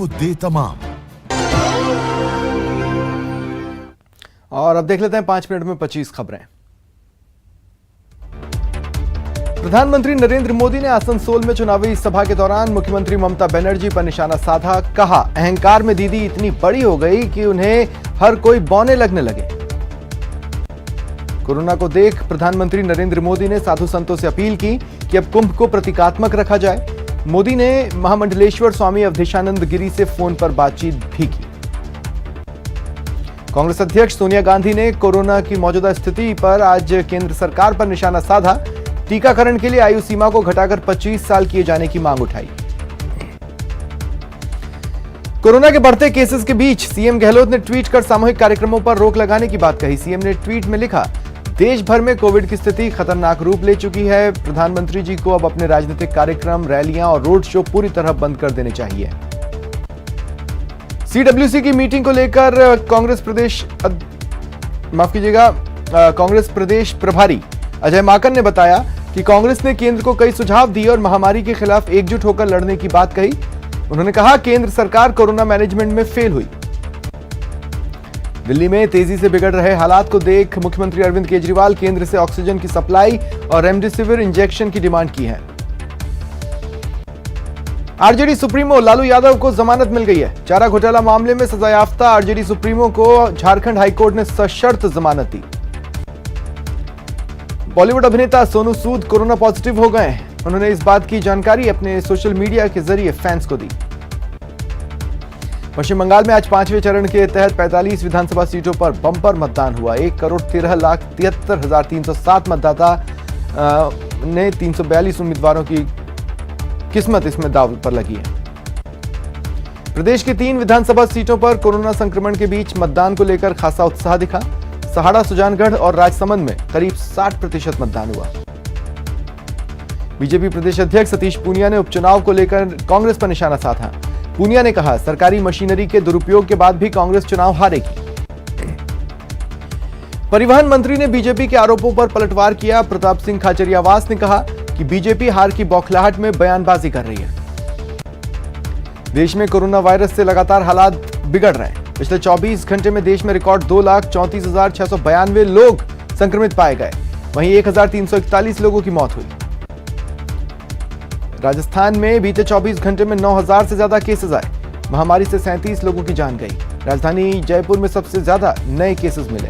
मुद्दे तमाम। और अब देख लेते हैं 5 मिनट में 25 खबरें। प्रधानमंत्री नरेंद्र मोदी ने आसनसोल में चुनावी सभा के दौरान मुख्यमंत्री ममता बनर्जी पर निशाना साधा। कहा, अहंकार में दीदी इतनी बड़ी हो गई कि उन्हें हर कोई बौने लगने लगे। कोरोना को देख प्रधानमंत्री नरेंद्र मोदी ने साधु संतों से अपील की कि अब कुंभ को प्रतीकात्मक रखा जाए। मोदी ने महामंडलेश्वर स्वामी अवधेशानंद गिरी से फोन पर बातचीत भी की। कांग्रेस अध्यक्ष सोनिया गांधी ने कोरोना की मौजूदा स्थिति पर आज केंद्र सरकार पर निशाना साधा। टीकाकरण के लिए आयु सीमा को घटाकर 25 साल किए जाने की मांग उठाई। कोरोना के बढ़ते केसेस के बीच सीएम गहलोत ने ट्वीट कर सामूहिक कार्यक्रमों पर रोक लगाने की बात कही। सीएम ने ट्वीट में लिखा, देश भर में कोविड की स्थिति खतरनाक रूप ले चुकी है। प्रधानमंत्री जी को अब अपने राजनीतिक कार्यक्रम, रैलियां और रोड शो पूरी तरह बंद कर देने चाहिए। सीडब्ल्यूसी की मीटिंग को लेकर कांग्रेस प्रदेश प्रभारी अजय माकन ने बताया कि कांग्रेस ने केंद्र को कई सुझाव दिए और महामारी के खिलाफ एकजुट होकर लड़ने की बात कही। उन्होंने कहा, केंद्र सरकार कोरोना मैनेजमेंट में फेल हुई। दिल्ली में तेजी से बिगड़ रहे हालात को देख मुख्यमंत्री अरविंद केजरीवाल केंद्र से ऑक्सीजन की सप्लाई और रेमडेसिविर इंजेक्शन की डिमांड की है। आरजेडी सुप्रीमो लालू यादव को जमानत मिल गई है। चारा घोटाला मामले में सजायाफ्ता आरजेडी सुप्रीमो को झारखंड हाईकोर्ट ने सशर्त जमानत दी। बॉलीवुड अभिनेता सोनू सूद कोरोना पॉजिटिव हो गए हैं। उन्होंने इस बात की जानकारी अपने सोशल मीडिया के जरिए फैंस को दी। पश्चिम बंगाल में आज 5वें चरण के तहत 45 विधानसभा सीटों पर बंपर मतदान हुआ। 1,13,73,307 मतदाता ने 342 उम्मीदवारों की किस्मत इसमें दांव पर लगी है। प्रदेश की 3 विधानसभा सीटों पर कोरोना संक्रमण के बीच मतदान को लेकर खासा उत्साह दिखा। सहाड़ा, सुजानगढ़ और राजसमंद में करीब 60% मतदान हुआ। बीजेपी प्रदेश अध्यक्ष सतीश पूनिया ने उपचुनाव को लेकर कांग्रेस पर निशाना साधा। पूनिया ने कहा, सरकारी मशीनरी के दुरुपयोग के बाद भी कांग्रेस चुनाव हारेगी। परिवहन मंत्री ने बीजेपी के आरोपों पर पलटवार किया। प्रताप सिंह खाचरियावास ने कहा कि बीजेपी हार की बौखलाहट में बयानबाजी कर रही है। देश में कोरोना वायरस से लगातार हालात बिगड़ रहे हैं। पिछले 24 घंटे में देश में रिकॉर्ड 2,34,692 लोग संक्रमित पाए गए। वहीं 1,341 लोगों की मौत हुई। राजस्थान में बीते 24 घंटे में 9,000 से ज्यादा केसेस आए। महामारी से 37 लोगों की जान गई। राजधानी जयपुर में सबसे ज्यादा नए केसेस मिले।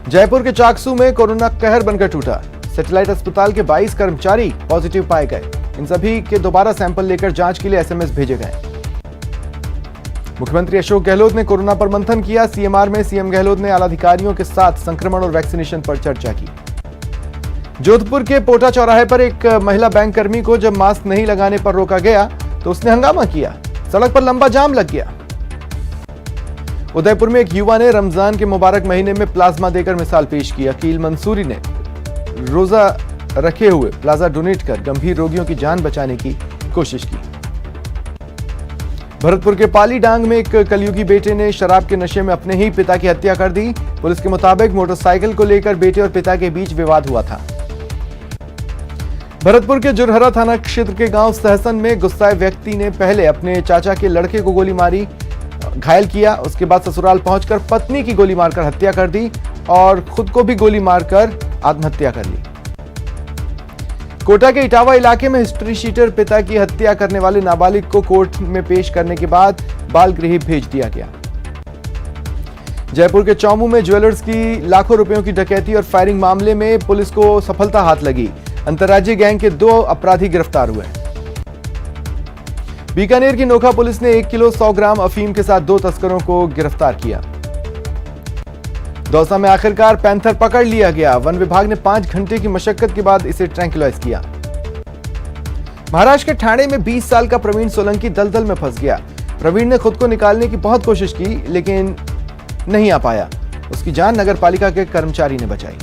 जयपुर के चाकसू में कोरोना कहर बनकर टूटा। सैटेलाइट अस्पताल के 22 कर्मचारी पॉजिटिव पाए गए। इन सभी के दोबारा सैंपल लेकर जांच के लिए एसएमएस भेजे गए। मुख्यमंत्री अशोक गहलोत ने कोरोना पर मंथन किया। सीएमआर में सीएम गहलोत ने आलाधिकारियों के साथ संक्रमण और वैक्सीनेशन पर चर्चा की। जोधपुर के पोटा चौराहे पर एक महिला बैंक कर्मी को जब मास्क नहीं लगाने पर रोका गया तो उसने हंगामा किया। सड़क पर लंबा जाम लग गया। उदयपुर में एक युवा ने रमजान के मुबारक महीने में प्लाज्मा देकर मिसाल पेश की। अकील मंसूरी ने रोजा रखे हुए प्लाज्मा डोनेट कर गंभीर रोगियों की जान बचाने की कोशिश की। भरतपुर के पाली डांग में एक कलयुगी बेटे ने शराब के नशे में अपने ही पिता की हत्या कर दी। पुलिस के मुताबिक मोटरसाइकिल को लेकर बेटे और पिता के बीच विवाद हुआ था। भरतपुर के जुरहरा थाना क्षेत्र के गांव सहसन में गुस्साए व्यक्ति ने पहले अपने चाचा के लड़के को गोली मारी, घायल किया। उसके बाद ससुराल पहुंचकर पत्नी की गोली मारकर हत्या कर दी और खुद को भी गोली मारकर आत्महत्या कर ली। कोटा के इटावा इलाके में हिस्ट्री शीटर पिता की हत्या करने वाले नाबालिग को कोर्ट में पेश करने के बाद बाल गृह भेज दिया गया। जयपुर के चौमू में ज्वेलर्स की लाखों रुपयों की डकैती और फायरिंग मामले में पुलिस को सफलता हाथ लगी। अंतर्राज्यीय गैंग के 2 अपराधी गिरफ्तार हुए। बीकानेर की नोखा पुलिस ने 1 किलो 100 ग्राम अफीम के साथ 2 तस्करों को गिरफ्तार किया। दौसा में आखिरकार पैंथर पकड़ लिया गया। वन विभाग ने 5 घंटे की मशक्कत के बाद इसे ट्रैंक्विलाइज किया। महाराष्ट्र के ठाणे में 20 साल का प्रवीण सोलंकी दलदल में फंस गया। प्रवीण ने खुद को निकालने की बहुत कोशिश की लेकिन नहीं आ पाया। उसकी जान नगर पालिका के कर्मचारी ने बचाई।